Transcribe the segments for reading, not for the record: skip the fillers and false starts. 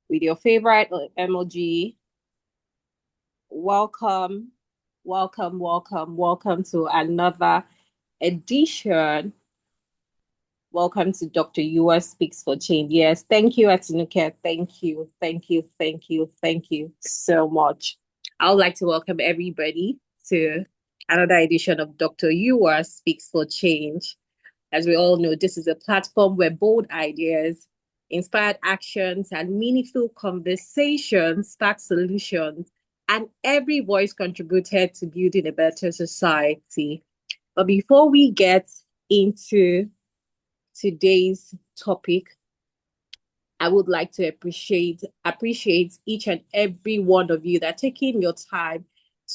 with your favorite emoji. Welcome, welcome to another edition. Welcome to Dr. Yuwa Speaks for Change. Yes, thank you, Atinuke. Thank you so much. I would like to welcome everybody to another edition of Dr. Yuwa Speaks for Change. As we all know, this is a platform where bold ideas, inspired actions, and meaningful conversations spark solutions, and every voice contributed to building a better society. But before we get into today's topic, I would like to appreciate each and every one of you that taking your time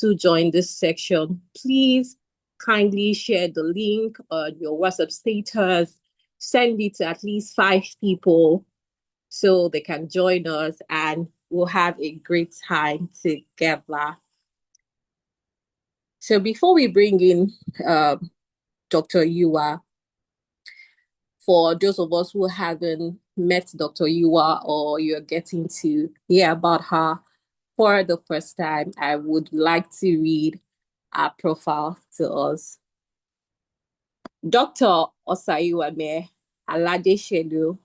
to join this section. Please kindly share the link on your WhatsApp status, send it to at least 5 people so they can join us and we'll have a great time together. So before we bring in Dr. Yuwa, for those of us who haven't met Dr. Yuwa or you're getting to hear about her for the first time, I would like to read her profile to us. Dr. Osayuwame Aladeshelu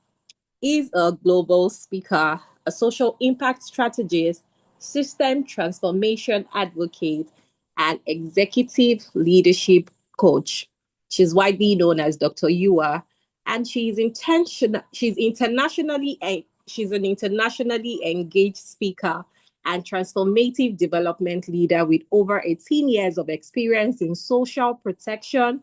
is a global speaker, a social impact strategist, system transformation advocate, and executive leadership coach. She's widely known as Dr. Yuwa, and she's an internationally engaged speaker and transformative development leader with over 18 years of experience in social protection,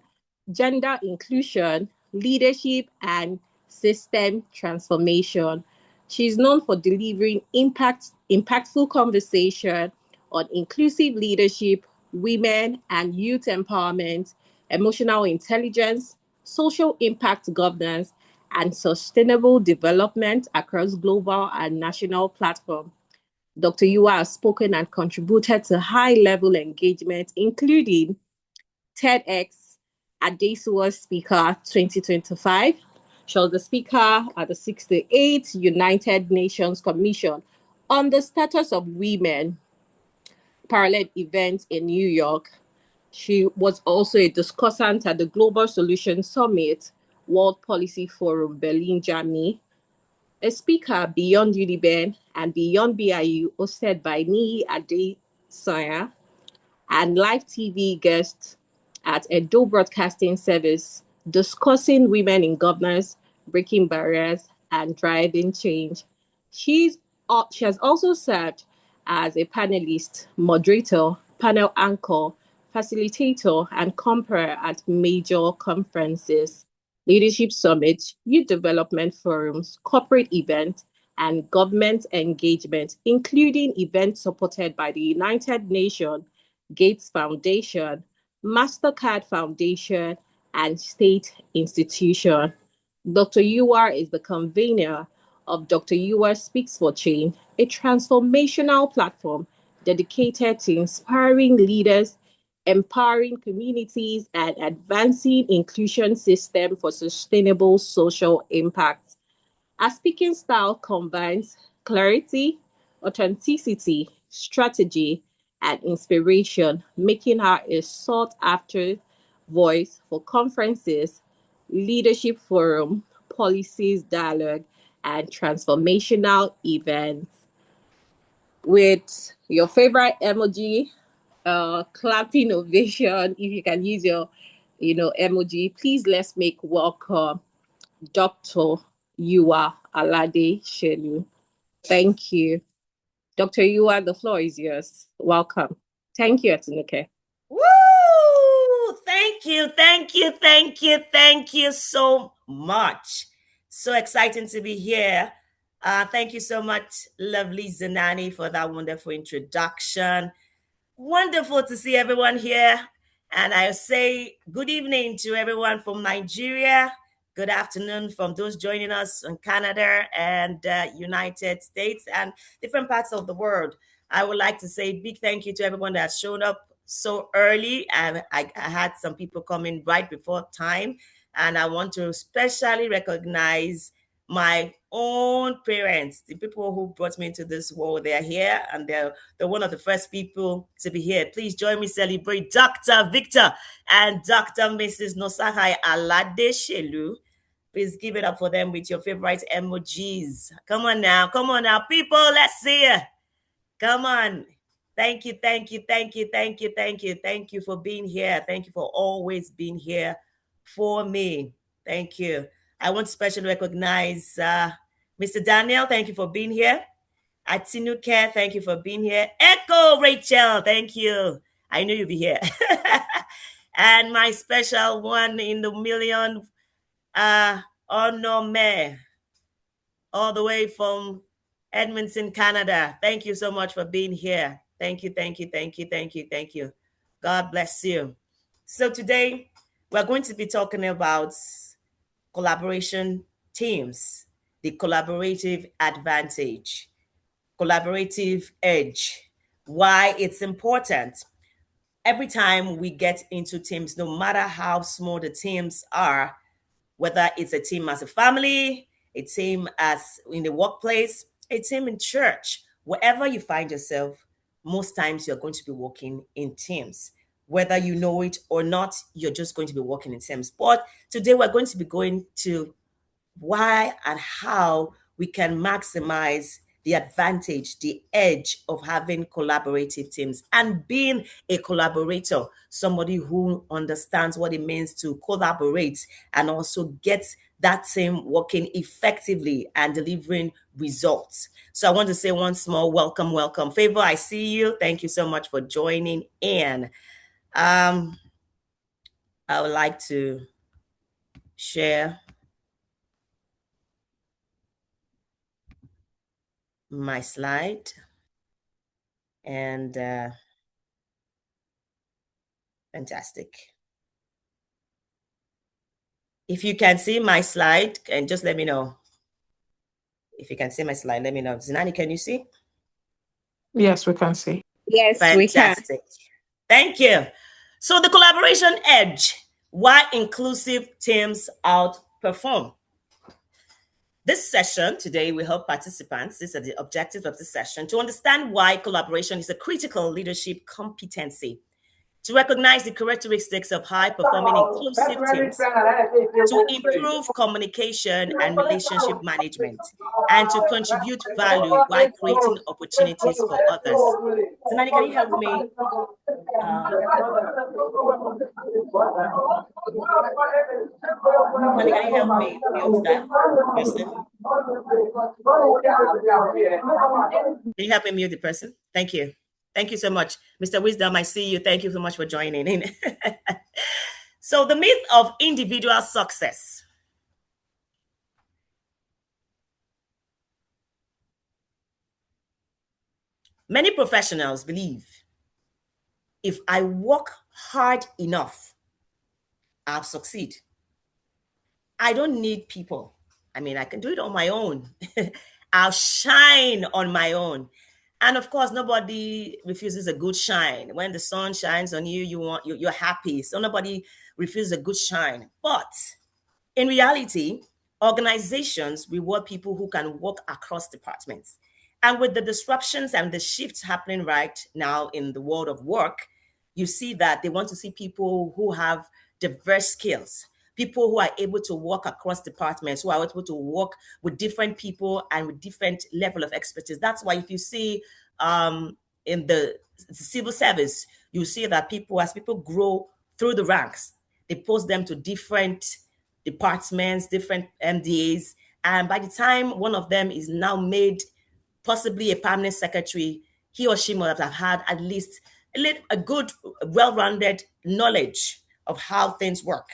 gender inclusion, leadership, and system transformation. She's known for delivering impactful conversation on inclusive leadership, women and youth empowerment, emotional intelligence, social impact governance, and sustainable development across global and national platforms. Dr. Yuwa has spoken and contributed to high-level engagement, including TEDx Adesuwa Speaker 2025. She was the speaker at the 68th United Nations Commission on the Status of Women parallel event in New York. She was also a discussant at the Global Solutions Summit World Policy Forum, Berlin, Germany. A speaker beyond UDBN and beyond BIU, hosted by Nii Adesanya, and live TV guest at Edo Broadcasting Service discussing women in governance, breaking barriers, and driving change. She has also served as a panelist, moderator, panel anchor, facilitator, and comparer at major conferences, leadership summits, youth development forums, corporate events, and government engagement, including events supported by the United Nations, Gates Foundation, MasterCard Foundation, and state institution. Dr. Yuwa is the convener of Dr. Yuwa Speaks for Change, a transformational platform dedicated to inspiring leaders, empowering communities, and advancing inclusion system for sustainable social impact. Our speaking style combines clarity, authenticity, strategy, and inspiration, making her a sought after voice for conferences, leadership forum, policies dialogue, and transformational events. With your favorite emoji, clapping ovation, if you can use your, emoji, please let's make welcome Dr. Yuwa Alade Shelu. Thank you. Dr. Yuwa, the floor is yours. Welcome. Thank you, Atinuke. Woo! Thank you so much. So exciting to be here. Thank you so much, lovely Zanani, for that wonderful introduction. Wonderful to see everyone here. And I say good evening to everyone from Nigeria. Good afternoon from those joining us in Canada and United States and different parts of the world. I would like to say big thank you to everyone that has shown up so early. And I had some people come in right before time. And I want to especially recognize my own parents, the people who brought me into this world. They're here, and they're one of the first people to be here. Please join me celebrate Dr. Victor and Dr. Mrs. Nosahai Alade Shelu. Please give it up for them with your favorite emojis. Come on now, people, let's see it. Come on. Thank you for being here. Thank you for always being here for me. Thank you. I want to specially recognize Mr. Daniel. Thank you for being here. Atinuke, thank you for being here. Echo Rachel, thank you. I knew you'd be here. And my special one in the million, Onome, all the way from Edmonton, Canada. Thank you so much for being here. Thank you. God bless you. So today we're going to be talking about collaboration teams, the collaborative advantage, collaborative edge, why it's important. Every time we get into teams, no matter how small the teams are, whether it's a team as a family, a team as in the workplace, a team in church, wherever you find yourself, most times you're going to be working in teams. Whether you know it or not, you're just going to be working in teams. But today we're going to be going to why and how we can maximize the advantage, the edge of having collaborative teams and being a collaborator, somebody who understands what it means to collaborate and also get that team working effectively and delivering results. So I want to say once more, welcome. Favor, I see you. Thank you so much for joining in. I would like to share my slide and fantastic. If you can see my slide, and just let me know. If you can see my slide, let me know. Zinani, can you see? Yes, we can see. Yes, fantastic. We can. Thank you. So the collaboration edge, why inclusive teams outperform. This session today will help participants, these are the objectives of this session, to understand why collaboration is a critical leadership competency, to recognize the characteristics of high-performing inclusive teams, to improve communication and relationship management, and to contribute value while creating opportunities for others. Zinani, can you help me? Zinani, can you help me mute that person? Can you help me mute the person? Thank you. Thank you so much. Mr. Wisdom, I see you. Thank you so much for joining in. So the myth of individual success. Many professionals believe if I work hard enough, I'll succeed. I don't need people. I mean, I can do it on my own. I'll shine on my own. And of course, nobody refuses a good shine. When the sun shines on you, you're happy. So nobody refuses a good shine. But in reality, organizations reward people who can work across departments. And with the disruptions and the shifts happening right now in the world of work, you see that they want to see people who have diverse skills, people who are able to work across departments, who are able to work with different people and with different level of expertise. That's why if you see in the civil service, you see that as people grow through the ranks, they post them to different departments, different MDAs. And by the time one of them is now made possibly a permanent secretary, he or she must have had at least a good, well-rounded knowledge of how things work.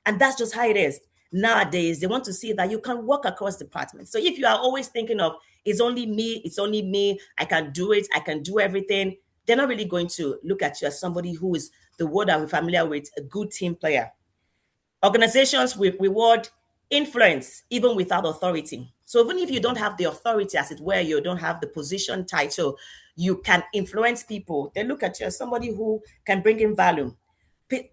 And that's just how it is. Nowadays, they want to see that you can work across departments. So if you are always thinking of, it's only me, I can do it, I can do everything, they're not really going to look at you as somebody who is, the word I'm familiar with, a good team player. Organizations will reward influence even without authority. So even if you don't have the authority, as it were, you don't have the position title, you can influence people. They look at you as somebody who can bring in value.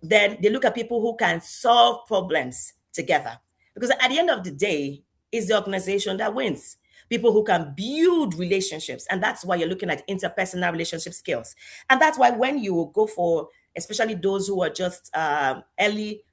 Then they look at people who can solve problems together. Because at the end of the day, is the organization that wins. People who can build relationships. And that's why you're looking at interpersonal relationship skills. And that's why when you go for, especially those who are just early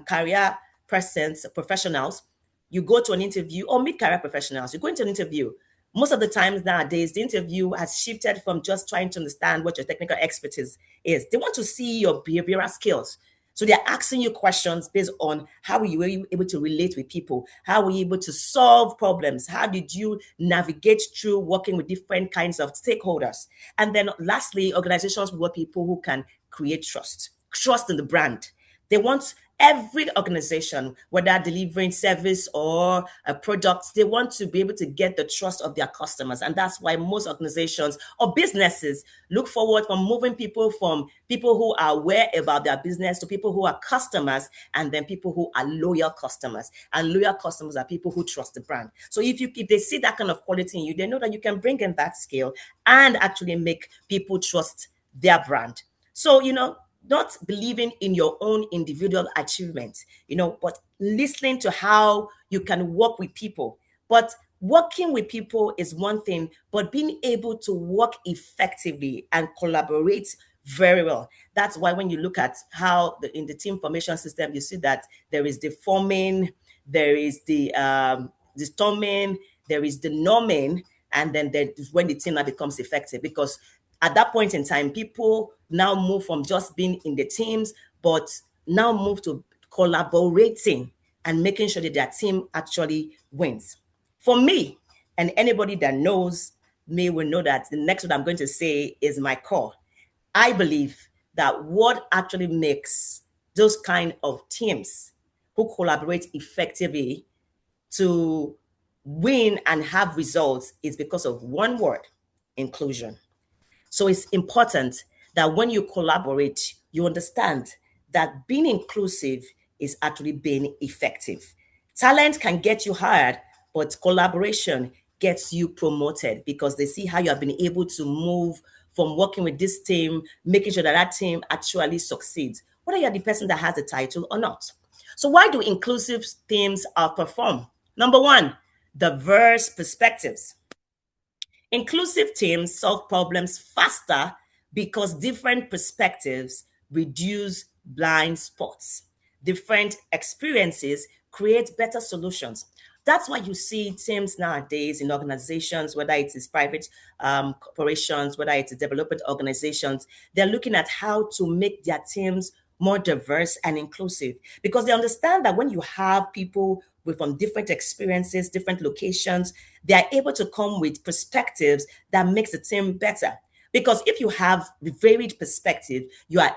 career persons, professionals, you go to an interview, or mid-career professionals, you go into an interview. Most of the times nowadays, the interview has shifted from just trying to understand what your technical expertise is. They want to see your behavioral skills. So they're asking you questions based on how were you able to relate with people? How were you able to solve problems? How did you navigate through working with different kinds of stakeholders? And then lastly, organizations want people who can create trust in the brand. They want every organization, whether delivering service or a product, they want to be able to get the trust of their customers. And that's why most organizations or businesses look forward from moving people from people who are aware about their business to people who are customers, and then people who are loyal customers. And loyal customers are people who trust the brand. So if they see that kind of quality in you, they know that you can bring in that skill and actually make people trust their brand. So, not believing in your own individual achievements, but listening to how you can work with people. But working with people is one thing, but being able to work effectively and collaborate very well. That's why when you look at how in the team formation system, you see that there is the forming, there is the storming, there is the norming, and then when the team now becomes effective, because at that point in time, people now move from just being in the teams, but now move to collaborating and making sure that their team actually wins. For me, and anybody that knows me will know that the next one I'm going to say is my core. I believe that what actually makes those kind of teams who collaborate effectively to win and have results is because of one word: inclusion. So it's important that when you collaborate, you understand that being inclusive is actually being effective. Talent can get you hired, but collaboration gets you promoted because they see how you have been able to move from working with this team, making sure that that team actually succeeds, whether you're the person that has the title or not. So why do inclusive teams outperform? Number one, diverse perspectives. Inclusive teams solve problems faster because different perspectives reduce blind spots. Different experiences create better solutions. That's why you see teams nowadays in organizations, whether it is private corporations, whether it is development organizations, they're looking at how to make their teams more diverse and inclusive because they understand that when you have people from different experiences, different locations, they are able to come with perspectives that makes the team better. Because if you have varied perspectives, you are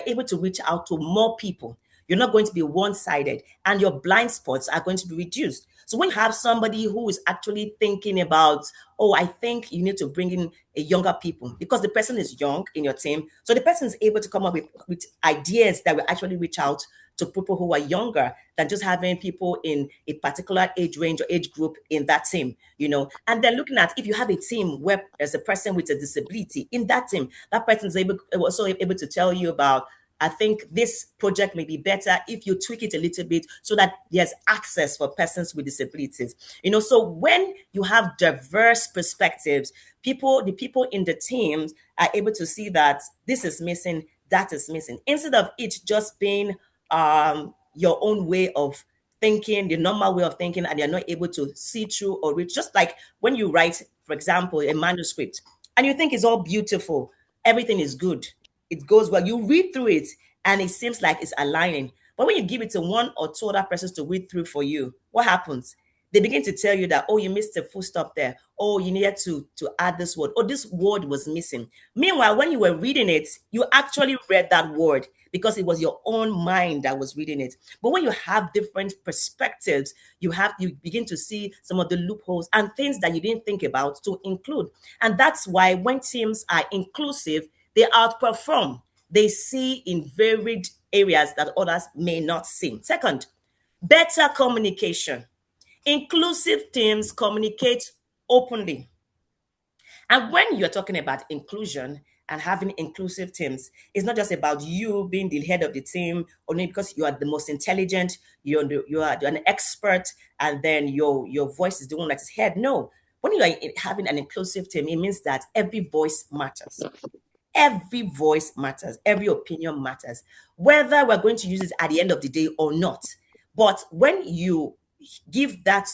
able to reach out to more people. You're not going to be one-sided, and your blind spots are going to be reduced. So when you have somebody who is actually thinking about, oh, I think you need to bring in a younger people because the person is young in your team. So the person is able to come up with ideas that will actually reach out to people who are younger than just having people in a particular age range or age group in that team, And then looking at if you have a team where there's a person with a disability in that team, that person is also able to tell you about, I think this project may be better if you tweak it a little bit so that there's access for persons with disabilities. So when you have diverse perspectives, the people in the teams are able to see that this is missing, that is missing, instead of it just being your own way of thinking, the normal way of thinking, and you're not able to see through or reach. Just like when you write, for example, a manuscript, and you think it's all beautiful, everything is good, it goes well. You read through it, and it seems like it's aligning. But when you give it to one or two other persons to read through for you, what happens? They begin to tell you that, oh, you missed a full stop there. Oh, you needed to add this word. Oh, this word was missing. Meanwhile, when you were reading it, you actually read that word because it was your own mind that was reading it. But when you have different perspectives, you begin to see some of the loopholes and things that you didn't think about to include. And that's why when teams are inclusive, they outperform. They see in varied areas that others may not see. Second, better communication. Inclusive teams communicate openly. And when you're talking about inclusion, and having inclusive teams is not just about you being the head of the team, only because you are the most intelligent, you are an expert, and then your voice is the one that is heard. No, when you are having an inclusive team, it means that every voice matters. Every voice matters. Every opinion matters, whether we're going to use it at the end of the day or not. But when you give that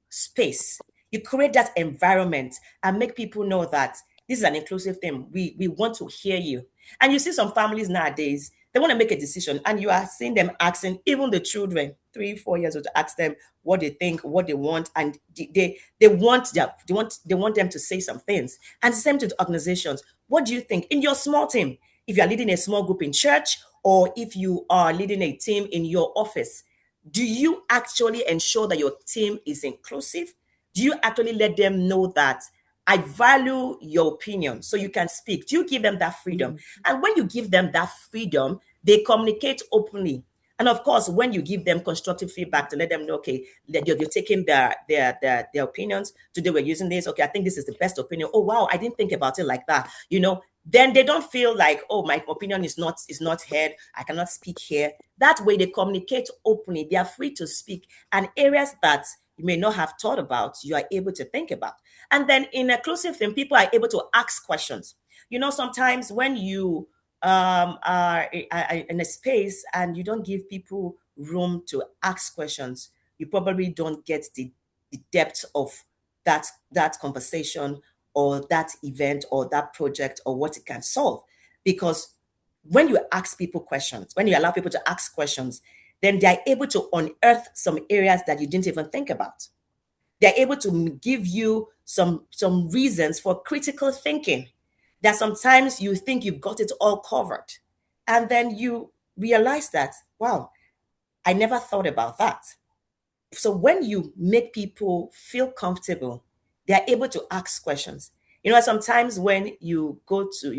space, you create that environment and make people know that this is an inclusive thing. We want to hear you. And you see some families nowadays, they want to make a decision, and you are seeing them asking even the children, 3, 4 years old, to ask them what they think, what they want, and they want them to say some things. And the same to the organizations. What do you think in your small team? If you are leading a small group in church, or if you are leading a team in your office, do you actually ensure that your team is inclusive? Do you actually let them know that I value your opinion so you can speak? Do you give them that freedom? And when you give them that freedom, they communicate openly. And of course, when you give them constructive feedback to let them know, okay, that you're taking their opinions. Today we're using this. Okay, I think this is the best opinion. Oh wow, I didn't think about it like that. Then they don't feel like, oh, my opinion is not heard. I cannot speak here. That way they communicate openly. They are free to speak. And areas that you may not have thought about, you are able to think about. And then in inclusive thing, people are able to ask questions. Sometimes when you are in a space and you don't give people room to ask questions, you probably don't get the depth of that conversation or that event or that project or what it can solve. Because when you ask people questions, when you allow people to ask questions, then they're able to unearth some areas that you didn't even think about. They're able to give you some reasons for critical thinking, that sometimes you think you've got it all covered. And then you realize that, wow, I never thought about that. So when you make people feel comfortable, they're able to ask questions. Sometimes when you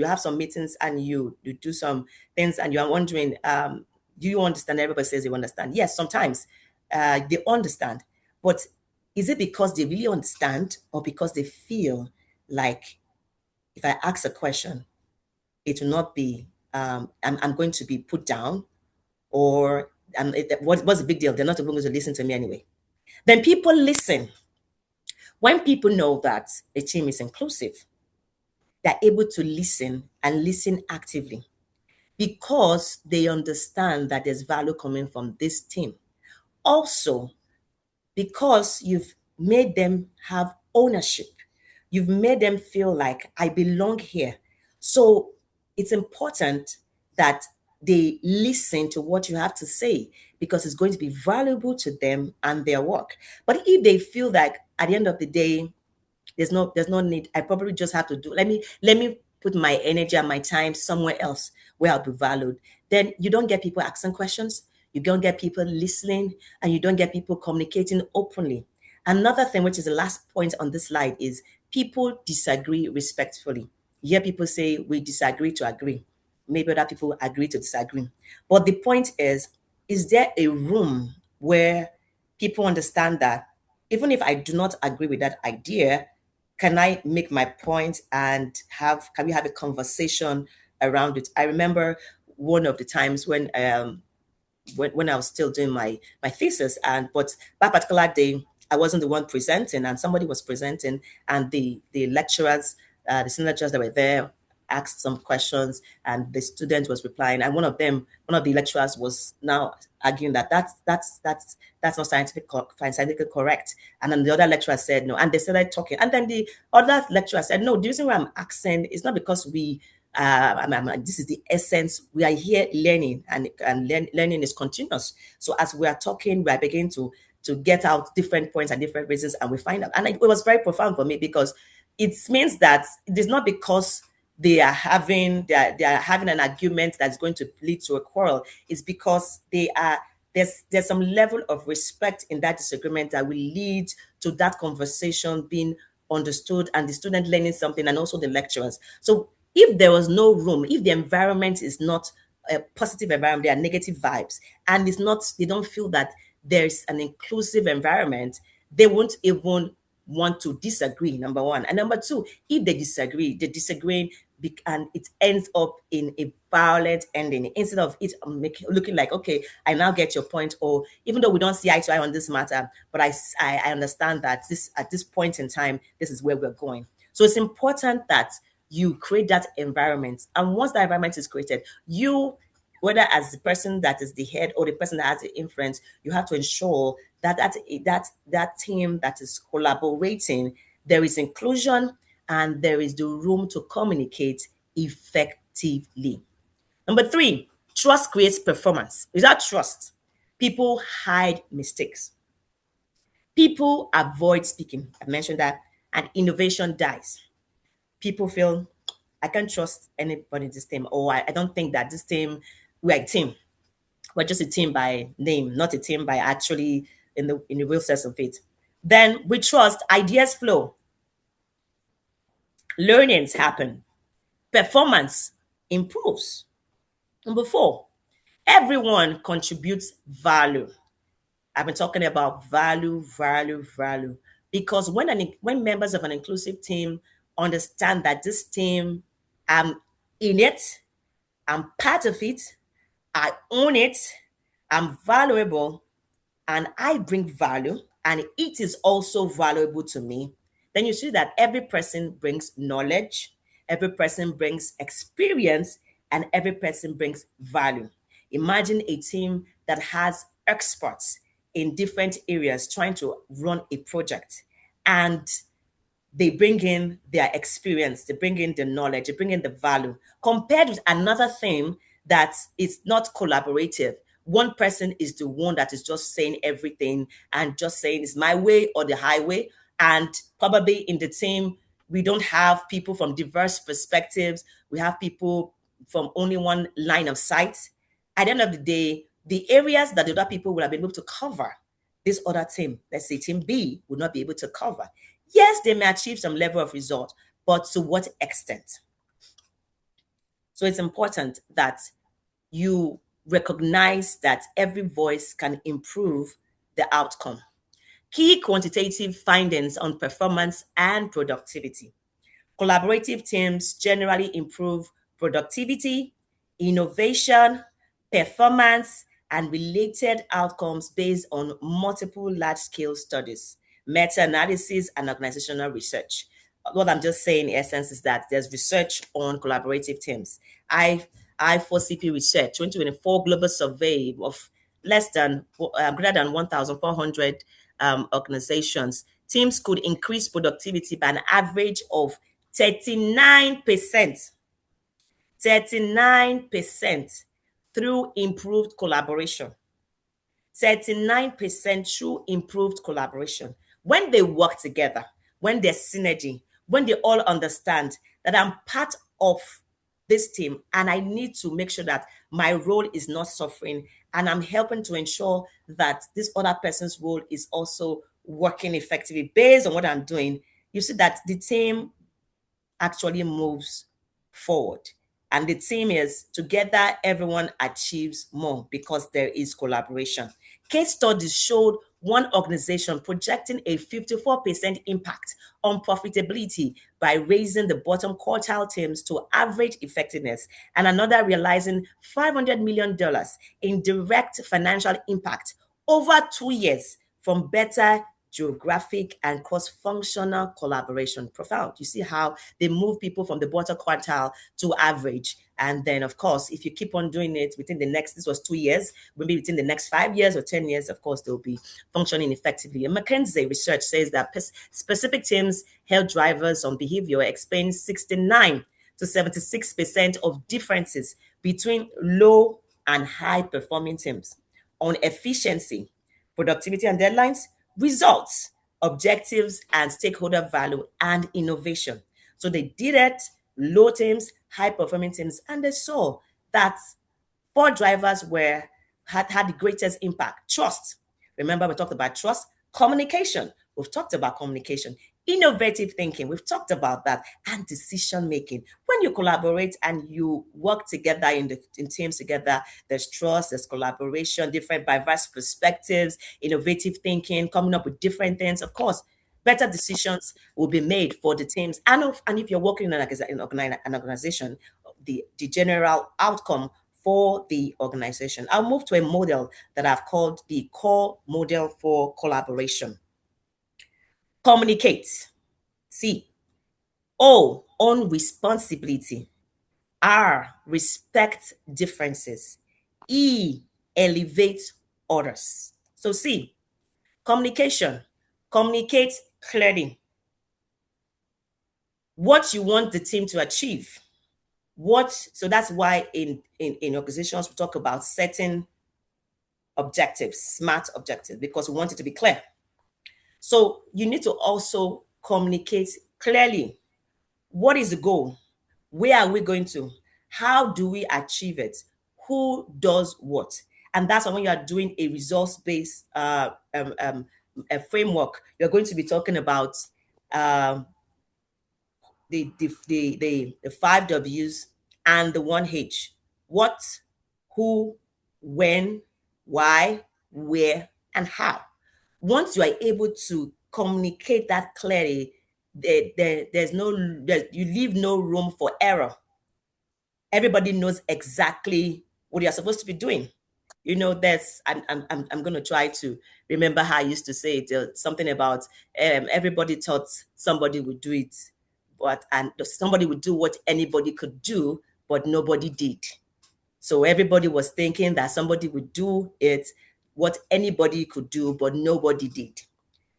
have some meetings and you do some things and you're wondering, do you understand? Everybody says you understand. Yes, sometimes they understand. But is it because they really understand, or because they feel like if I ask a question, it will not be, I'm going to be put down, or what's the big deal? They're not even going to listen to me anyway. Then people listen. When people know that a team is inclusive, they're able to listen and listen actively, because they understand that there's value coming from this team. Also, because you've made them have ownership. You've made them feel like I belong here. So it's important that they listen to what you have to say, because it's going to be valuable to them and their work. But if they feel like at the end of the day, there's no need, I probably just have to do, let me put my energy and my time somewhere else where I'll be valued, then you don't get people asking questions, you don't get people listening, and you don't get people communicating openly. Another thing, which is the last point on this slide, is people disagree respectfully. You hear people say we disagree to agree. Maybe other people agree to disagree. But the point is there a room where people understand that even if I do not agree with that idea, can I make my point and can we have a conversation around it? I remember one of the times when I was still doing my thesis, but that particular day I wasn't the one presenting, and somebody was presenting, and the lecturers, the senior lecturers that were there asked some questions, and the student was replying, and one of the lecturers was now arguing that that's not scientifically correct, and then the other lecturer said no, and they started talking, and then the other lecturer said no, the reason why I'm asking is not because we this is the essence. We are here learning, and learning is continuous. So as we are talking, we are beginning to get out different points and different reasons, and we find out. And it was very profound for me, because it means that it is not because they are having an argument that's going to lead to a quarrel. It's because there's some level of respect in that disagreement that will lead to that conversation being understood, and the student learning something, and also the lecturers. So if there was no room, if the environment is not a positive environment, there are negative vibes, and they don't feel that there's an inclusive environment, they won't even want to disagree, number one. And number two, if they're disagreeing and it ends up in a violent ending instead of it looking like, okay, I now get your point, or even though we don't see eye to eye on this matter, but I understand that this at this point in time, this is where we're going. So it's important that you create that environment, and once that environment is created, you, whether as the person that is the head or the person that has the influence, you have to ensure that that team that is collaborating, there is inclusion and there is the room to communicate effectively. Number 3, trust creates performance. Without trust, people hide mistakes. People avoid speaking. I mentioned that. And innovation dies. People feel, I can't trust anybody in this team, or I don't think that this team, we're a team. We're just a team by name, not a team by actually in the real sense of it. Then we trust, ideas flow, learnings happen, performance improves. Number 4, everyone contributes value. I've been talking about value, value, value. Because when members of an inclusive team understand that this team, I'm in it, I'm part of it, I own it, I'm valuable, and I bring value, and it is also valuable to me, then you see that every person brings knowledge, every person brings experience, and every person brings value. Imagine a team that has experts in different areas trying to run a project, and they bring in their experience, they bring in the knowledge, they bring in the value, compared with another thing that is not collaborative. One person is the one that is just saying everything and just saying it's my way or the highway. And probably in the team, we don't have people from diverse perspectives. We have people from only one line of sight. At the end of the day, the areas that the other people will have been able to cover, this other team, let's say team B, will not be able to cover. Yes, they may achieve some level of result, but to what extent? So it's important that you recognize that every voice can improve the outcome. Key quantitative findings on performance and productivity. Collaborative teams generally improve productivity, innovation, performance, and related outcomes based on multiple large-scale studies, meta-analysis, and organizational research. What I'm just saying, in essence, is that there's research on collaborative teams. I4CP Research 2024 global survey of greater than 1,400 organizations. Teams could increase productivity by an average of 39%. 39% through improved collaboration. 39% through improved collaboration. When they work together, when there's synergy, when they all understand that I'm part of this team and I need to make sure that my role is not suffering, and I'm helping to ensure that this other person's role is also working effectively based on what I'm doing, you see that the team actually moves forward. And the theme is together, everyone achieves more because there is collaboration. Case studies showed one organization projecting a 54% impact on profitability by raising the bottom quartile teams to average effectiveness, and another realizing $500 million in direct financial impact over 2 years from better geographic and cross-functional collaboration. Profound. You see how they move people from the bottom quartile to average. And then, of course, if you keep on doing it within the next, this was 2 years, maybe within the next 5 years or 10 years, of course, they'll be functioning effectively. And McKinsey research says that specific teams held drivers on behavior explain 69 to 76% of differences between low and high performing teams. On efficiency, productivity and deadlines, results, objectives, and stakeholder value and innovation. So they did it, low teams, high performing teams, and they saw that 4 drivers had the greatest impact. Trust. Remember, we talked about trust. Communication. We've talked about communication. Innovative thinking. We've talked about that. And decision making. When you collaborate and you work together in teams together, there's trust, there's collaboration, different diverse perspectives, innovative thinking, coming up with different things. Of course, better decisions will be made for the teams. And if you're working in an organization, the general outcome for the organization. I'll move to a model that I've called the core model for collaboration. Communicate. C. O. Own responsibility. R. Respect differences. E. Elevate others. So C. Communication. Communicate clearly what you want the team to achieve. So that's why in organizations we talk about setting objectives, smart objectives, because we want it to be clear. So you need to also communicate clearly. What is the goal? Where are we going to? How do we achieve it? Who does what? And that's when you are doing a results-based a framework. You're going to be talking about the 5 W's and the 1 H. What, who, when, why, where, and how. Once you are able to communicate that clearly, you leave no room for error. Everybody knows exactly what you're supposed to be doing. I'm going to try to remember how I used to say it. Something about everybody thought somebody would do it, and somebody would do what anybody could do, but nobody did. So everybody was thinking that somebody would do it, what anybody could do, but nobody did,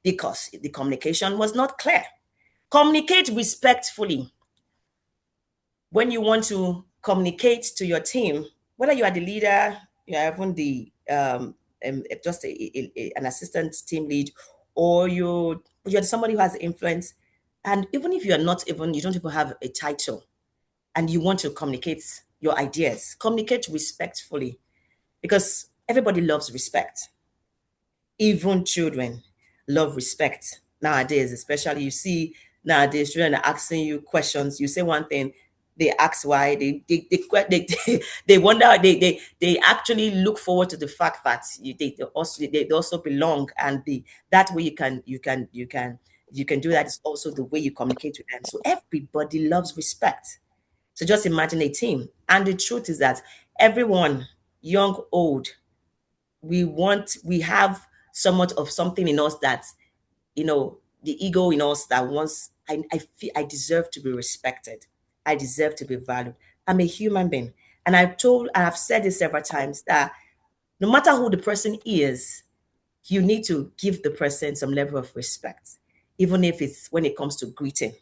because the communication was not clear. Communicate respectfully. When you want to communicate to your team, whether you are the leader, you are even just an assistant team lead, or you're somebody who has influence, and even if you don't even have a title, and you want to communicate your ideas, communicate respectfully, because everybody loves respect. Even children love respect nowadays, especially you see nowadays children are asking you questions. You say one thing, they ask why. They wonder. They actually look forward to the fact that they also belong, and that way you can do that. Is also the way you communicate with them. So everybody loves respect. So just imagine a team, and the truth is that everyone, young, old, we have somewhat of something in us that, the ego in us that wants, I feel I deserve to be respected. I deserve to be valued. I'm a human being. And I've said this several times, that no matter who the person is, you need to give the person some level of respect, even if it's when it comes to greeting.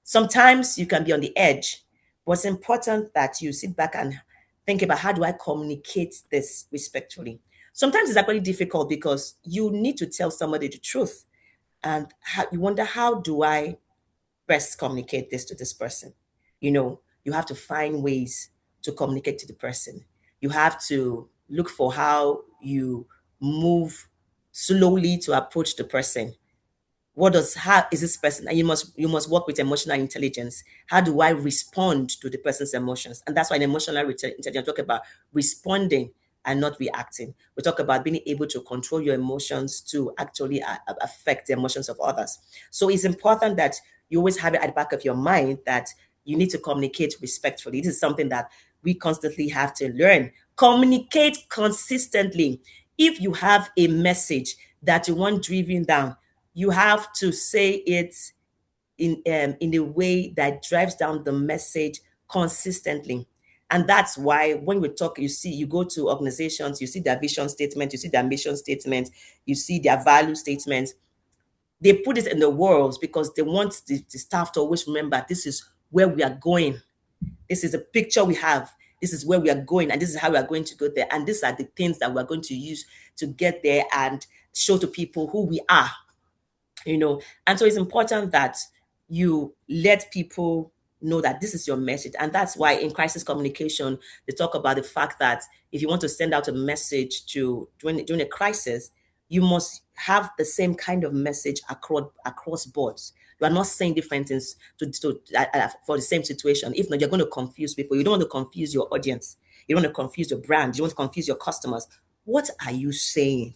Sometimes you can be on the edge, but it's important that you sit back and think about, how do I communicate this respectfully? Sometimes it's actually difficult because you need to tell somebody the truth, and you wonder, how do I best communicate this to this person? You have to find ways to communicate to the person. You have to look for how you move slowly to approach the person. How is this person? And you must work with emotional intelligence. How do I respond to the person's emotions? And that's why in emotional intelligence we talk about responding and not reacting. We talk about being able to control your emotions to actually affect the emotions of others. So it's important that you always have it at the back of your mind that you need to communicate respectfully. This is something that we constantly have to learn. Communicate consistently. If you have a message that you want driven down, you have to say it in a way that drives down the message consistently. And that's why when we talk, you go to organizations, you see their vision statement, you see their mission statement, you see their value statement. They put it in the world because they want the staff to always remember, this is where we are going. This is a picture we have. This is where we are going, and this is how we are going to go there. And these are the things that we're going to use to get there and show to people who we are. And so it's important that you let people know that this is your message. And that's why in crisis communication, they talk about the fact that if you want to send out a message during a crisis, you must have the same kind of message across boards. You are not saying different things for the same situation. If not, you're going to confuse people. You don't want to confuse your audience. You don't want to confuse your brand. You want to confuse your customers. What are you saying?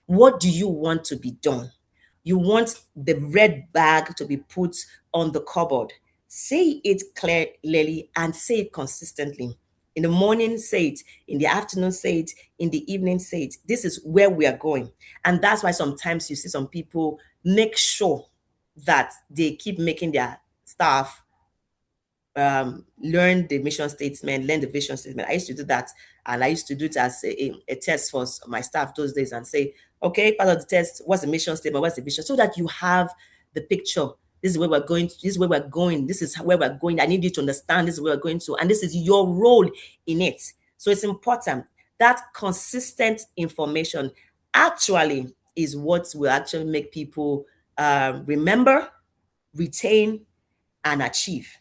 What do you want to be done? You want the red bag to be put on the cupboard. Say it clearly and say it consistently. In the morning, say it. In the afternoon, say it. In the evening, say it. This is where we are going. And that's why sometimes you see some people make sure that they keep making their staff learn the mission statement, learn the vision statement. I used to do that, and I used to do it as a test for my staff those days and say, okay, part of the test, what's the mission statement, what's the vision, so that you have the picture. This is where we're going. This is where we're going. This is where we're going. I need you to understand this is where we're going to, and this is your role in it. So it's important that consistent information actually is what will actually make people remember, retain, and achieve.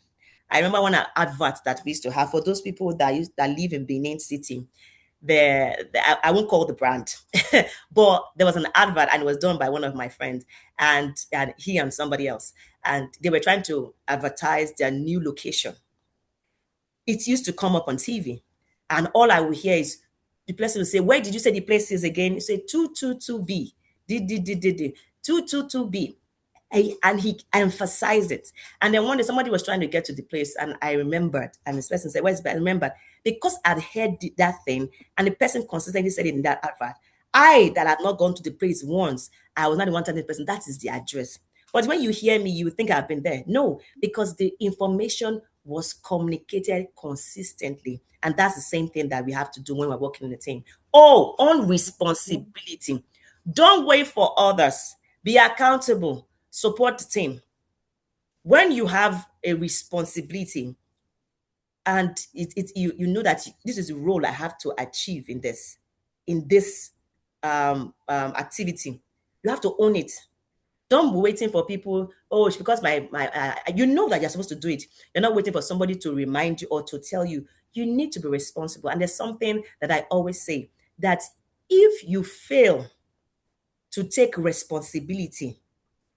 I remember one advert that we used to have for those people that live in Benin City. I won't call the brand, but there was an advert and it was done by one of my friends and he and somebody else. And they were trying to advertise their new location. It used to come up on TV. And all I would hear is the person will say, where did you say the place is again? You say 222B. 222B. And he emphasized it. And then one day somebody was trying to get to the place, and I remembered, and this person said, where's I remembered, because I'd heard that thing, and the person consistently said it in that advert. I, that had not gone to the place once, I was not the one telling the person, that is the address. But when you hear me, you think I've been there. No, because the information was communicated consistently. And that's the same thing that we have to do when we're working in a team. Oh, on responsibility. Don't wait for others. Be accountable. Support the team. When you have a responsibility and you know that this is a role I have to achieve in this activity, you have to own it. Don't be waiting for people. Oh, it's because you know that you're supposed to do it. You're not waiting for somebody to remind you or to tell you. You need to be responsible. And there's something that I always say, that if you fail to take responsibility,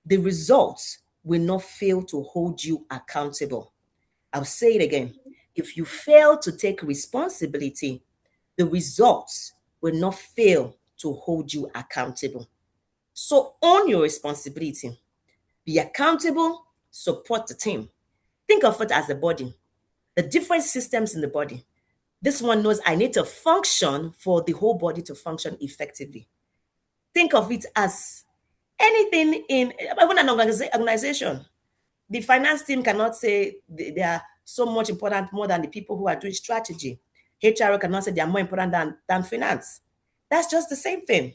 the results will not fail to hold you accountable. I'll say it again. If you fail to take responsibility, the results will not fail to hold you accountable. So own your responsibility. Be accountable, support the team. Think of it as a body, the different systems in the body. This one knows I need to function for the whole body to function effectively. Think of it as anything in even an organization. The finance team cannot say they are so much important more than the people who are doing strategy. HR cannot say they are more important than finance. That's just the same thing.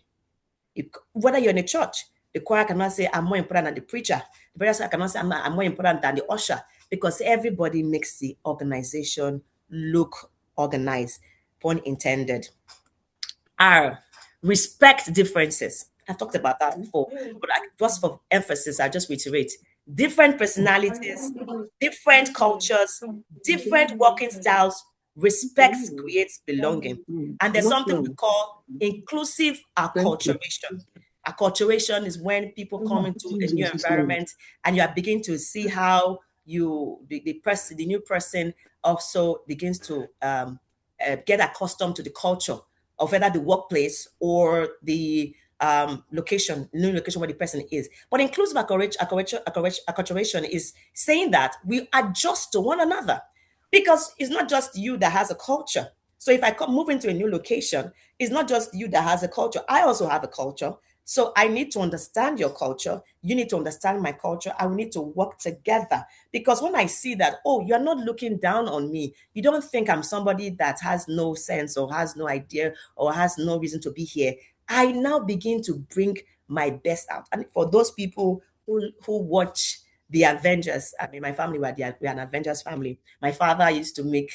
Whether you're in a church, the choir cannot say I'm more important than the preacher. The preacher cannot say I'm more important than the usher, because everybody makes the organization look organized. Pun intended. R, respect differences. I've talked about that before, but just for emphasis, I just reiterate. Different personalities, different cultures, different working styles. Respect creates belonging. And there's something we call inclusive acculturation. Acculturation is when people come into a new environment and you are beginning to see how the new person also begins to get accustomed to the culture of whether the workplace or the new location where the person is. But inclusive acculturation is saying that we adjust to one another, because it's not just you that has a culture. So if I move into a new location, it's not just you that has a culture. I also have a culture. So I need to understand your culture. You need to understand my culture. And we need to work together. Because when I see that, oh, you're not looking down on me. You don't think I'm somebody that has no sense or has no idea or has no reason to be here. I now begin to bring my best out. And for those people who watch the Avengers, I mean, my family, we're an Avengers family. My father used to he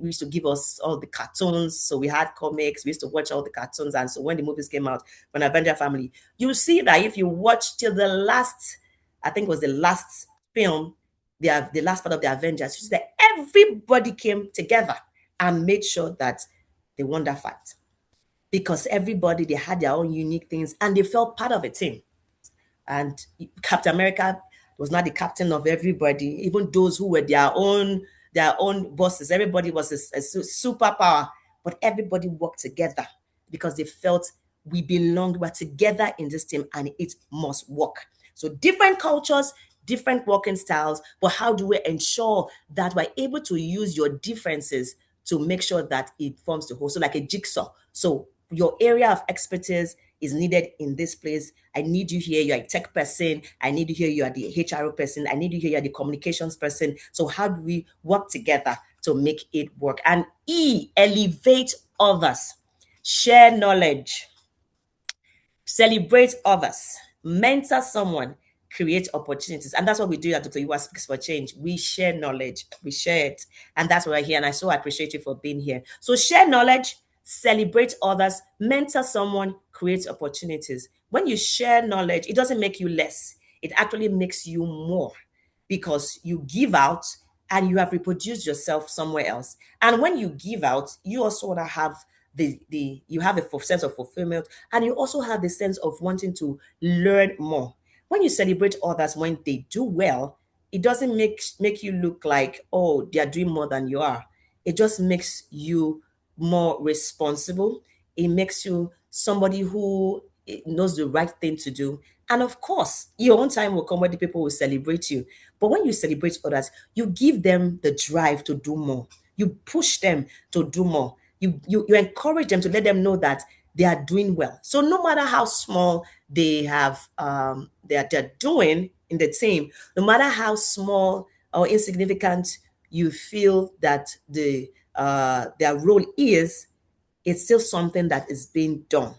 used to give us all the cartoons. So we had comics, we used to watch all the cartoons. And so when the movies came out, for an Avenger family, you see that if you watch till the last, I think it was the last film, the last part of the Avengers, you see that everybody came together and made sure that they won that fight. Because everybody, they had their own unique things and they felt part of a team. And Captain America was not the captain of everybody, even those who were their own bosses. Everybody was a superpower, but everybody worked together because they felt we belong, we're together in this team, and it must work. So different cultures, different working styles, but how do we ensure that we're able to use your differences to make sure that it forms the whole? So like a jigsaw. So your area of expertise is needed in this place. I need you here. You're a tech person. I need you here. You are the HRO person. I need you here. You're the communications person. So how do we work together to make it work? And E, elevate others, share knowledge, celebrate others, mentor someone, create opportunities. And that's what we do at Dr. Yuwa Speaks for Change. We share knowledge, we share it. And that's why we're here. And I so appreciate you for being here. So share knowledge, celebrate others, mentor someone, create opportunities. When you share knowledge, it doesn't make you less. It actually makes you more, because you give out and you have reproduced yourself somewhere else. And when you give out, you also want to have you have a sense of fulfillment, and you also have the sense of wanting to learn more. When you celebrate others when they do well, it doesn't make you look like, oh, they are doing more than you are. It just makes you more responsible. It makes you somebody who knows the right thing to do. And of course, your own time will come where the people will celebrate you. But when you celebrate others, you give them the drive to do more. You push them to do more. You encourage them to let them know that they are doing well. So no matter how small they have they're doing in the team, no matter how small or insignificant you feel that their role is, it's still something that is being done.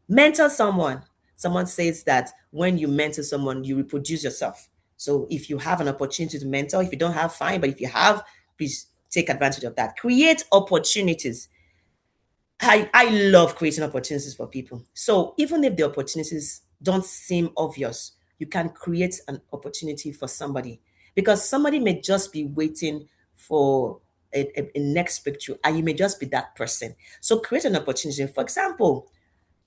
Mentor someone. Someone says that when you mentor someone, you reproduce yourself. So if you have an opportunity to mentor, if you don't have, fine, but if you have, please take advantage of that. Create opportunities. I love creating opportunities for people. So even if the opportunities don't seem obvious, you can create an opportunity for somebody, because somebody may just be waiting for a next picture, and you may just be that person. So create an opportunity. For example,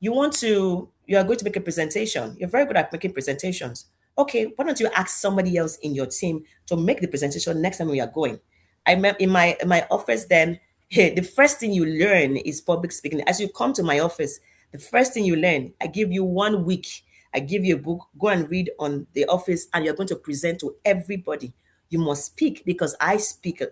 you are going to make a presentation. You're very good at making presentations. Okay, why don't you ask somebody else in your team to make the presentation next time we are going? I met in my office then. Hey, the first thing you learn is public speaking. As you come to my office, the first thing you learn, I give you 1 week. I give you a book, go and read on the office, and you're going to present to everybody. You must speak, because I speak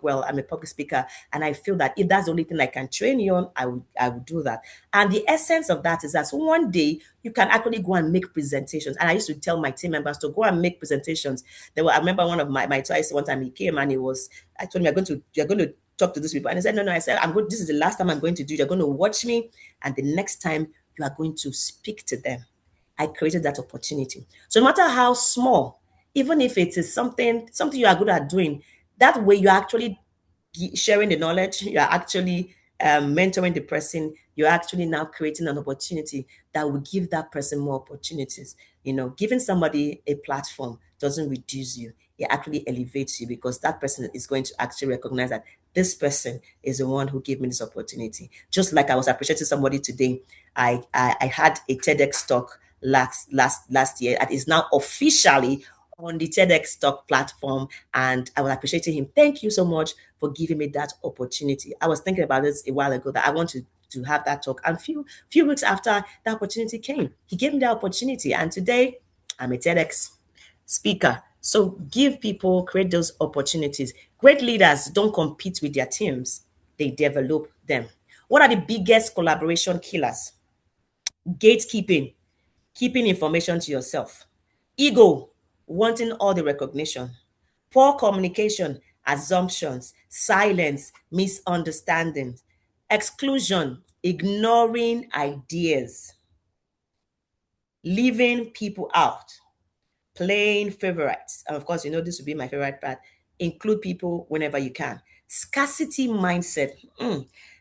well. I'm a public speaker, and I feel that if that's the only thing I can train you on, I would do that. And the essence of that is that one day you can actually go and make presentations. And I used to tell my team members to go and make presentations. I remember one of my twice one time he came, and I told him, you're going to talk to these people. And he said, no, I said, I'm good. This is the last time I'm going to do it. You're going to watch me. And the next time you are going to speak to them. I created that opportunity. So no matter how small, even if it is something you are good at doing, that way you're actually sharing the knowledge, you're actually mentoring the person, you're actually now creating an opportunity that will give that person more opportunities. Giving somebody a platform doesn't reduce you, it actually elevates you, because that person is going to actually recognize that this person is the one who gave me this opportunity. Just like I was appreciating somebody today. I had a TEDx talk last year that is now officially on the TEDx Talk platform, and I was appreciating him. Thank you so much for giving me that opportunity. I was thinking about this a while ago, that I want to have that talk, and few weeks after the opportunity came, he gave me the opportunity, and today I'm a TEDx speaker. So create those opportunities. Great leaders don't compete with their teams, they develop them. What are the biggest collaboration killers? Gatekeeping, keeping information to yourself. Ego, wanting all the recognition. Poor communication, assumptions. Silence, misunderstanding. Exclusion, ignoring ideas. Leaving people out. Playing favorites. And of course, this would be my favorite part. Include people whenever you can. Scarcity mindset.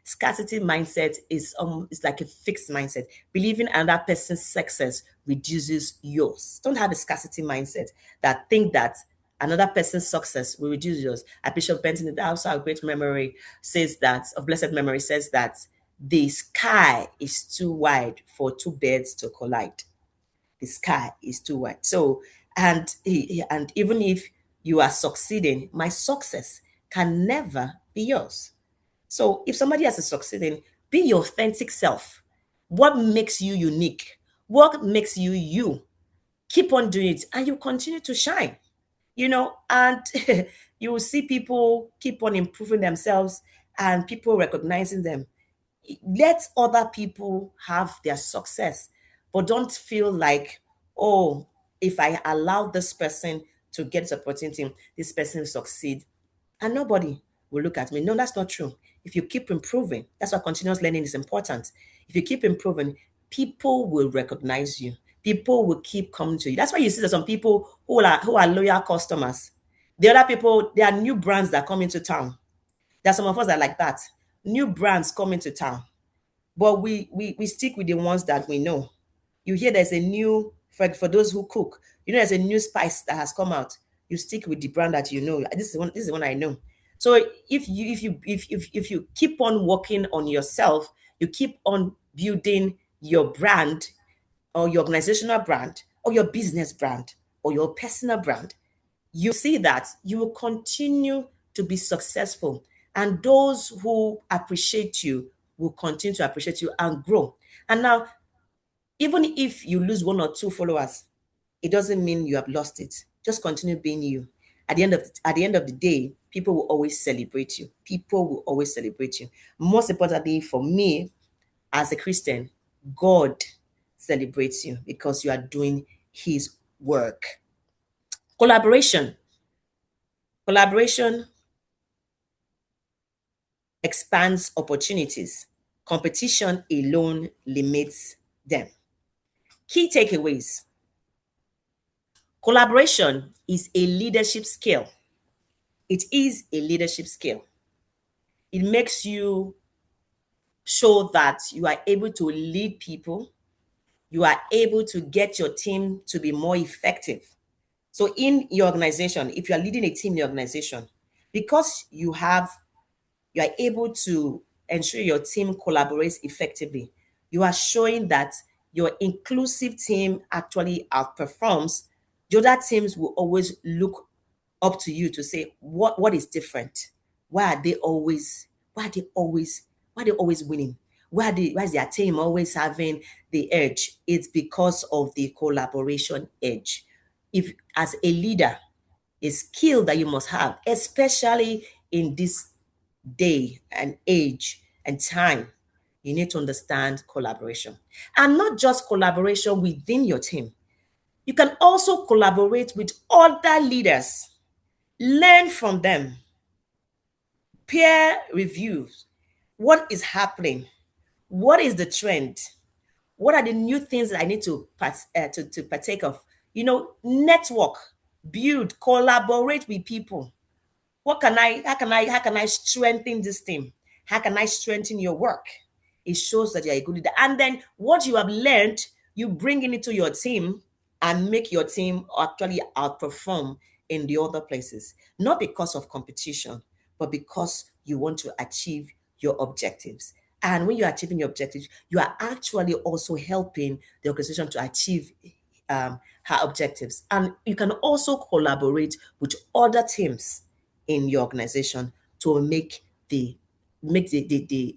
Scarcity mindset is like a fixed mindset. Believing another person's success reduces yours. Don't have a scarcity mindset that think that another person's success will reduce yours. Bishop Benton, also of great memory, of blessed memory, says that the sky is too wide for two birds to collide. The sky is too wide. So, and even if you are succeeding, my success can never be yours. So if somebody else is succeeding, be your authentic self. What makes you unique? What makes you you? Keep on doing it and you continue to shine, and you will see people keep on improving themselves and people recognizing them. Let other people have their success, but don't feel like, oh, if I allow this person to get this opportunity, this person will succeed and nobody will look at me. No, that's not true. If you keep improving, that's why continuous learning is important. If you keep improving, people will recognize you. People will keep coming to you. That's why you see that some people who are loyal customers. The other people, there are new brands that come into town. There are some of us that are like that. New brands come into town, but we stick with the ones that we know. You hear there's a new, for those who cook, there's a new spice that has come out. You stick with the brand that you know. This is the one I know. So if you keep on working on yourself, you keep on building your brand or your organizational brand or your business brand or your personal brand, you see that you will continue to be successful. And those who appreciate you will continue to appreciate you and grow. And now, even if you lose one or two followers, it doesn't mean you have lost it. Just continue being you. At the end of the day, people will always celebrate you. People will always celebrate you. Most importantly, for me, as a Christian, God celebrates you because you are doing His work. Collaboration. Collaboration expands opportunities. Competition alone limits them. Key takeaways. Collaboration is a leadership skill. It is a leadership skill. It makes you show that you are able to lead people. You are able to get your team to be more effective. So in your organization, if you are leading a team in your organization, because you are able to ensure your team collaborates effectively, you are showing that your inclusive team actually outperforms. The other teams will always look up to you to say, what is different? Why are they always winning? Why is their team always having the edge? It's because of the collaboration edge. If as a leader, a skill that you must have, especially in this day and age and time, you need to understand collaboration. And not just collaboration within your team. You can also collaborate with other leaders. Learn from them. Peer reviews. What is happening? What is the trend? What are the new things that I need to partake of? Network, build, collaborate with people. How can I strengthen this team? How can I strengthen your work? It shows that you're a good leader. And then what you have learned, you bring it into your team and make your team actually outperform in the other places. Not because of competition, but because you want to achieve your objectives. And when you're achieving your objectives, you are actually also helping the organization to achieve her objectives. And you can also collaborate with other teams in your organization to make the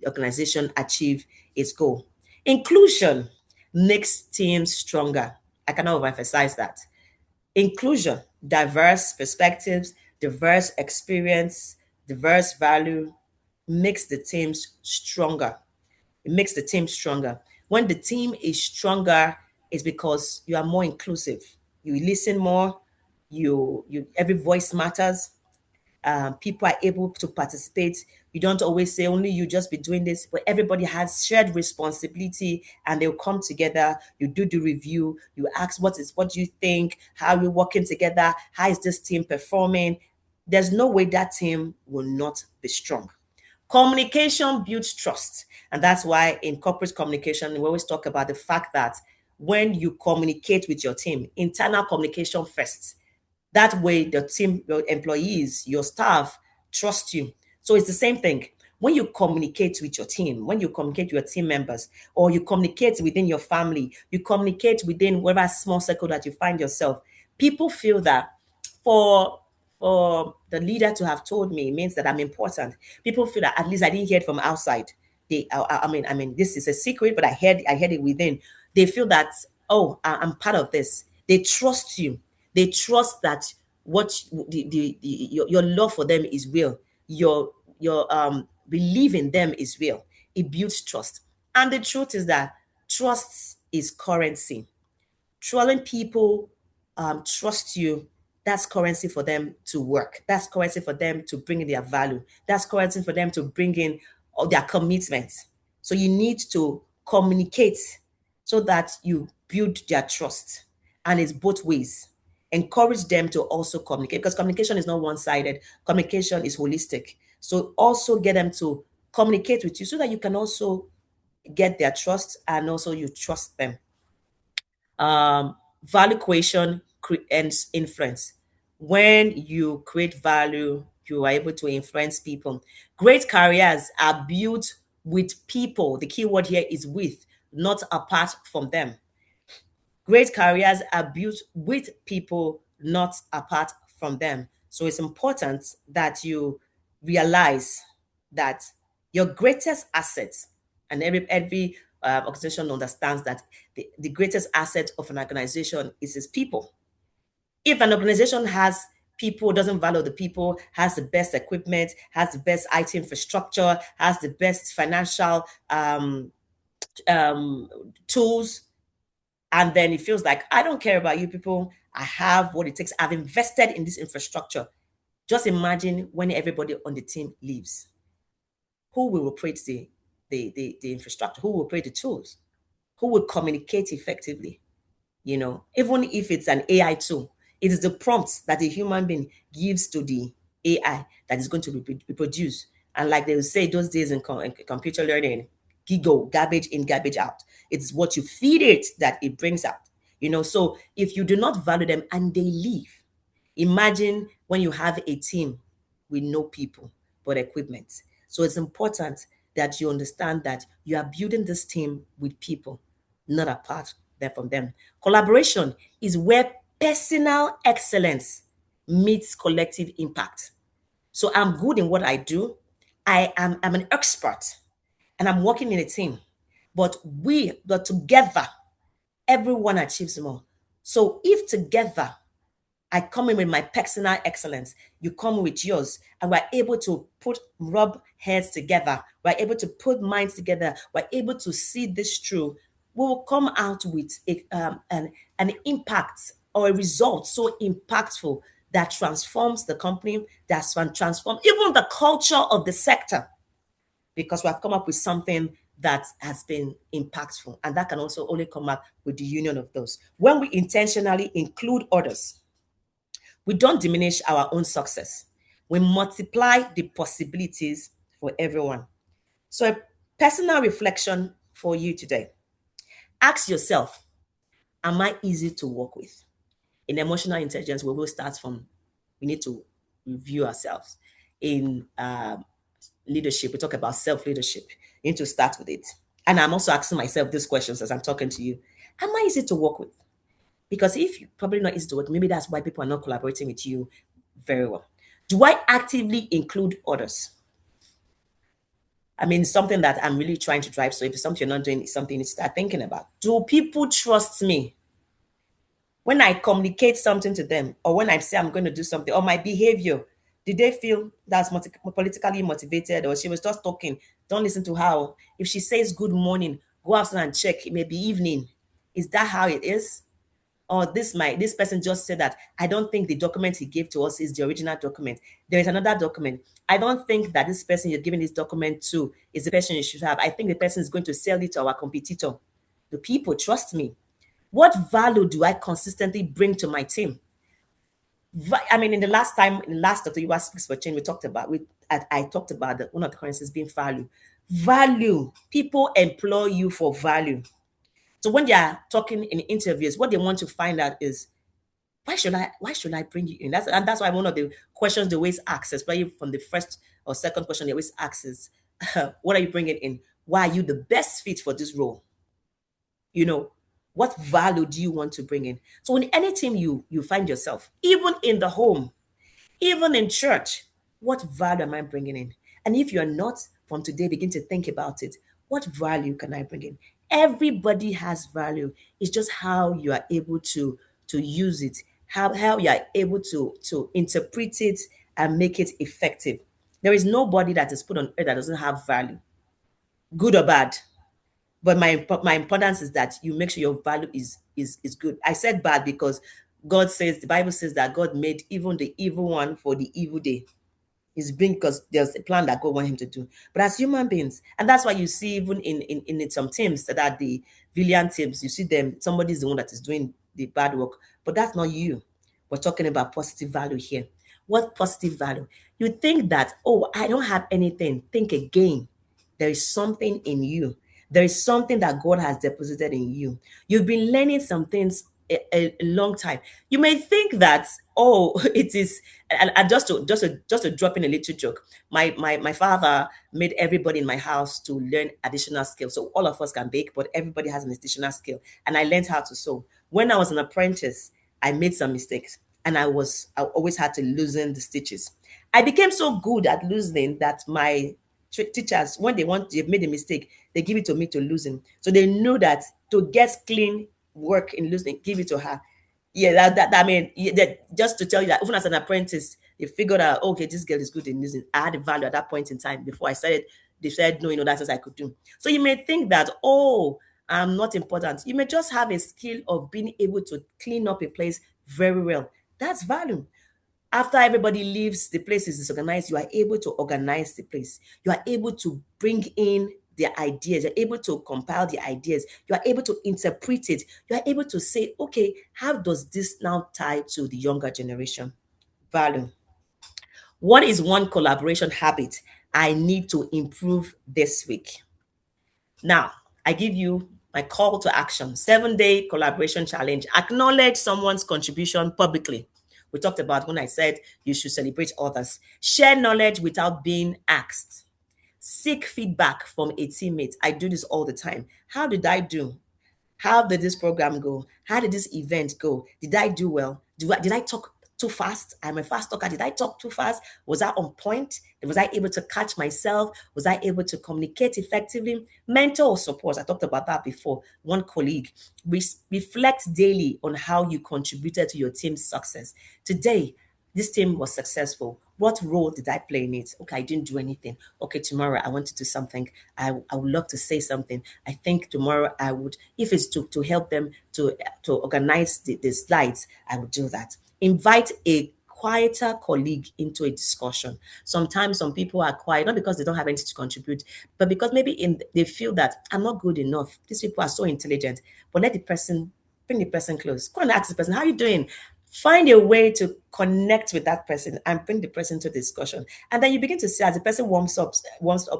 organization achieve its goal. Inclusion makes teams stronger. I cannot overemphasize that. Inclusion, diverse perspectives, diverse experience, diverse value makes the teams stronger. It makes the team stronger. When the team is stronger, it's because you are more inclusive. You listen more. You every voice matters. People are able to participate. You don't always say only you just be doing this, but everybody has shared responsibility and they'll come together. You do the review. You ask what do you think? How are we working together? How is this team performing? There's no way that team will not be strong. Communication builds trust. And that's why in corporate communication, we always talk about the fact that when you communicate with your team, internal communication first. That way, the team, your employees, your staff trust you. So it's the same thing. When you communicate with your team, when you communicate with your team members, or you communicate within your family, you communicate within whatever small circle that you find yourself, people feel that for the leader to have told me means that I'm important. People feel that at least I didn't hear it from outside. I mean, this is a secret, but I heard it within. They feel that, oh, I'm part of this. They trust you. They trust that your love for them is real. Your belief in them is real. It builds trust. And the truth is that trust is currency. Trolling people trust you, that's currency for them to work. That's currency for them to bring in their value. That's currency for them to bring in all their commitments. So you need to communicate so that you build their trust. And it's both ways. Encourage them to also communicate, because communication is not one-sided. Communication is holistic. So also get them to communicate with you so that you can also get their trust and also you trust them. Value creation and influence. When you create value, you are able to influence people. Great careers are built with people. The key word here is with, not apart from them. Great careers are built with people, not apart from them. So it's important that you realize that your greatest asset, and every organization understands that the greatest asset of an organization is its people. If an organization has people, doesn't value the people, has the best equipment, has the best IT infrastructure, has the best financial tools, and then it feels like, I don't care about you people, I have what it takes, I've invested in this infrastructure. Just imagine when everybody on the team leaves. Who will operate the infrastructure? Who will operate the tools? Who will communicate effectively? Even if it's an AI tool, it is the prompts that a human being gives to the AI that is going to reproduce. And like they will say those days in computer learning, GIGO, garbage in, garbage out. It's what you feed it that it brings out. So if you do not value them and they leave, imagine when you have a team with no people but equipment. So it's important that you understand that you are building this team with people, not apart from them. Collaboration is where personal excellence meets collective impact. So I'm good in what I do. I'm an expert and I'm working in a team. But together, everyone achieves more. So if together I come in with my personal excellence, you come with yours, and we're able to rub heads together. We're able to put minds together. We're able to see this through. We will come out with an impact or a result so impactful that transforms the company, that transforms even the culture of the sector, because we have come up with something that has been impactful. And that can also only come up with the union of those. When we intentionally include others, we don't diminish our own success. We multiply the possibilities for everyone. So, a personal reflection for you today. Ask yourself, am I easy to work with? In emotional intelligence, we will start from, we need to review ourselves. In leadership, we talk about self-leadership. You need to start with it. And I'm also asking myself these questions as I'm talking to you. Am I easy to work with? Because if you're probably not easy to work, maybe that's why people are not collaborating with you very well. Do I actively include others? I mean, something that I'm really trying to drive. So if it's something you're not doing, it's something you start thinking about. Do people trust me? When I communicate something to them, or when I say I'm going to do something, or my behavior, did they feel that's politically motivated, or she was just talking? Don't listen to her. If she says good morning, go outside and check. It may be evening. Is that how it is? Or this person just said that I don't think the document he gave to us is the original document. There is another document. I don't think that this person you're giving this document to is the person you should have. I think the person is going to sell it to our competitor. The people trust me. What value do I consistently bring to my team? I mean, in the last Dr. Yuwa Speaks for Change, I talked about one of the currencies being value. Value. People employ you for value. So when they are talking in interviews, what they want to find out is, why should I bring you in? That's why one of the questions they always ask, especially from the first or second question they always ask is, what are you bringing in? Why are you the best fit for this role? What value do you want to bring in? So in any team you find yourself, even in the home, even in church, what value am I bringing in? And if you're not, from today, begin to think about it. What value can I bring in? Everybody has value. It's just how you are able to use it, how you are able to interpret it and make it effective. There is nobody that is put on earth that doesn't have value, good or bad. But my importance is that you make sure your value is good. I said bad because God says, the Bible says that God made even the evil one for the evil day. Is being, because there's a plan that God wants him to do. But as human beings, and that's why you see even in some teams that are the villain teams, you see them, somebody's the one that is doing the bad work, but that's not you. We're talking about positive value here. What positive value? You think that, oh, I don't have anything. Think again. There is something in you. There is something that God has deposited in you. You've been learning some things a long time. You may think that, oh, it is, and just to drop in a little joke. My father made everybody in my house to learn additional skills. So all of us can bake, but everybody has an additional skill. And I learned how to sew. When I was an apprentice, I made some mistakes, and I always had to loosen the stitches. I became so good at loosening that my teachers, when they've made a mistake, they give it to me to loosen. So they know that to get clean work in loosening, give it to her. Yeah, I mean, just to tell you that even as an apprentice, they figured out, okay, this girl is good in losing. I had a value at that point in time before I started. They said, no, that's what I could do. So you may think that, oh, I'm not important. You may just have a skill of being able to clean up a place very well. That's value. After everybody leaves, the place is disorganized, you are able to organize the place. You are able to bring in the ideas. You're able to compile the ideas. You are able to interpret it. You are able to say, okay, how does this now tie to the younger generation? Value. What is one collaboration habit I need to improve this week? Now, I give you my call to action, 7-day collaboration challenge. Acknowledge someone's contribution publicly. We talked about when I said you should celebrate others. Share knowledge without being asked. Seek feedback from a teammate. I do this all the time. How did I do? How did this program go? How did this event go? Did I do well? Did I talk too fast? I'm a fast talker. Did I talk too fast? Was I on point? Was I able to catch myself? Was I able to communicate effectively? Mentor support. I talked about that before. One colleague. Reflect daily on how you contributed to your team's success. Today, this team was successful. What role did I play in it? Okay, I didn't do anything. Okay, tomorrow I want to do something. I would love to say something. I think tomorrow I would, if it's to help them to organize the slides, I would do that. Invite a quieter colleague into a discussion. Sometimes some people are quiet, not because they don't have anything to contribute, but because maybe they feel that I'm not good enough. These people are so intelligent, but bring the person close. Go and ask the person, how are you doing? Find a way to connect with that person and bring the person to discussion. And then you begin to see as the person warms up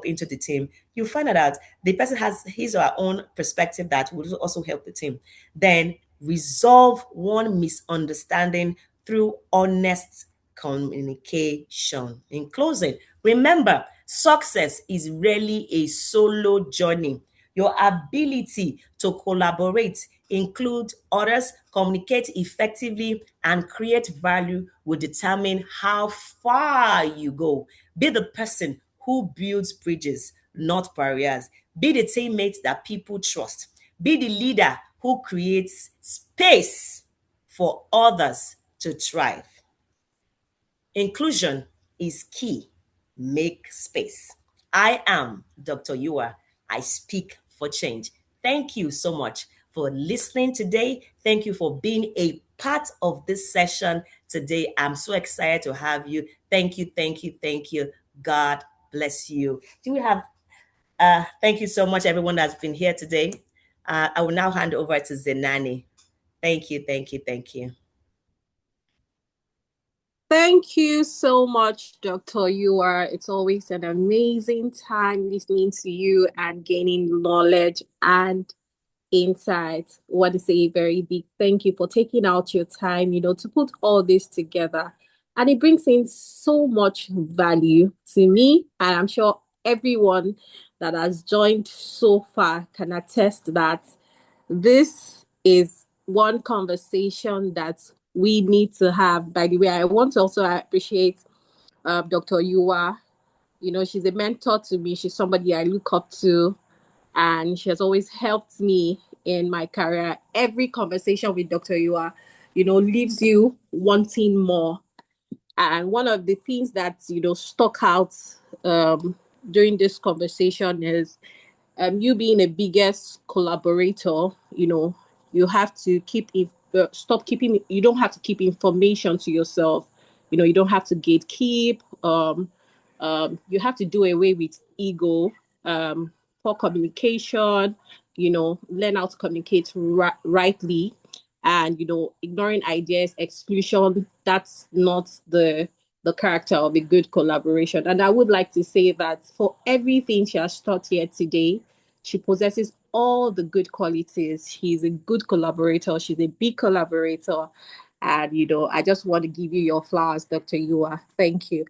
into the team, you find out that the person has his or her own perspective that will also help the team. Then resolve one misunderstanding through honest communication. In closing, remember, success is rarely a solo journey. Your ability to collaborate, include others, communicate effectively, and create value will determine how far you go. Be the person who builds bridges, not barriers. Be the teammate that people trust. Be the leader who creates space for others to thrive. Inclusion is key. Make space. I am Dr. Yuwa. I speak for change. Thank you so much for listening today. Thank you for being a part of this session today. I'm so excited to have you. Thank you, thank you, thank you. God bless you. Do we have thank you so much, everyone that's been here today. I will now hand over to Zenani. Thank you, thank you, thank you. Thank you so much, Dr. Yuwa. It's always an amazing time listening to you and gaining knowledge and insights. I want to say a very big thank you for taking out your time, to put all this together. And it brings in so much value to me. And I'm sure everyone that has joined so far can attest that this is one conversation that we need to have. By the way, I want to also appreciate Dr. Yuwa. she's a mentor to me. She's somebody I look up to, and she has always helped me in my career. Every conversation with Dr. Yuwa, leaves you wanting more. And one of the things that, stuck out during this conversation is you being a biggest collaborator. You have to stop keeping, you don't have to keep information to yourself. You don't have to gatekeep. You have to do away with ego, poor communication, learn how to communicate rightly, and, ignoring ideas, exclusion. That's not the character of a good collaboration. And I would like to say that for everything she has taught here today, she possesses all the good qualities. She's a good collaborator. She's a big collaborator. And, I just want to give you your flowers, Dr. Yuwa. Thank you.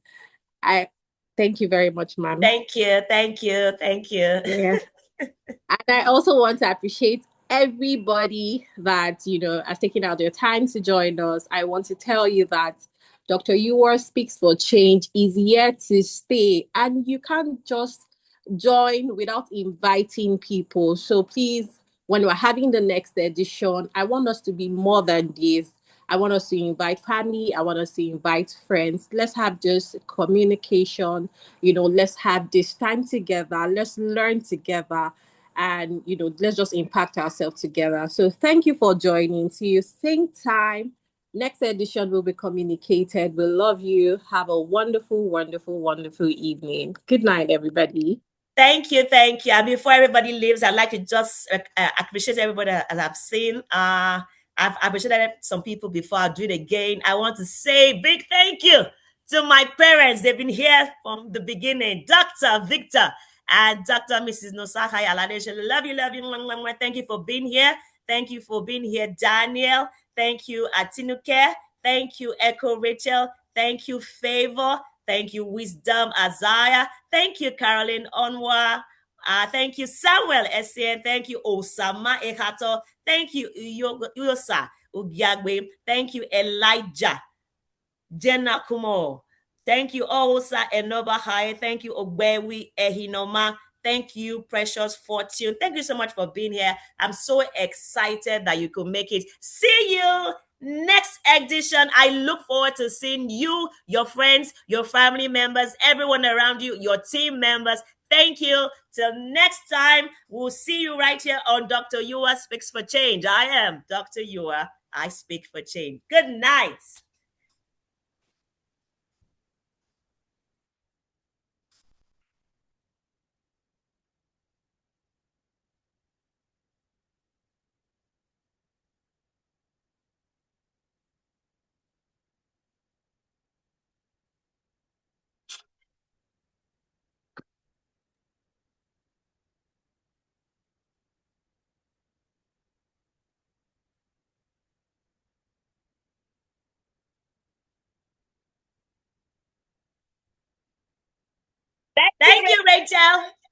I thank you very much, ma'am. Thank you. Thank you. Thank you. Yeah. And I also want to appreciate everybody that, has taken out their time to join us. I want to tell you that Dr. Yuwa Speaks for Change is here to stay, and you can't just join without inviting people. So please, when we're having the next edition, I want us to be more than this. I want us to invite family. I want us to invite friends. Let's have just communication. Let's have this time together. Let's learn together, and let's just impact ourselves together. So thank you for joining. See you same time. Next edition will be communicated. We love you. Have a wonderful, wonderful, wonderful evening. Good night, everybody. Thank you, thank you. And before everybody leaves, I'd like to just appreciate everybody as I've seen. I've appreciated some people before. I'll do it again. I want to say big thank you to my parents. They've been here from the beginning. Dr. Victor and Dr. Mrs. Nosaka Yaladesh. Love you, love you. Thank you for being here. Thank you for being here, Daniel. Thank you, Atinuke. Thank you, Echo Rachel. Thank you, Favor. Thank you, Wisdom Isaiah. Thank you, Caroline Onwa. Thank you, Samuel Essien. Thank you, Osama Ehato. Thank you, Uyosa Ugyagbe. Thank you, Elijah Jenna Kumo. Thank you, Osa Enoba Hai. Thank you, Ogbewi Ehinoma. Thank you, Precious Fortune. Thank you so much for being here. I'm so excited that you could make it. See you next edition. I look forward to seeing you, your friends, your family members, everyone around you, your team members. Thank you. Till next time, we'll see you right here on Dr. Yuwa Speaks for Change. I am Dr. Yuwa. I speak for change. Good night. Thank you, Rachel.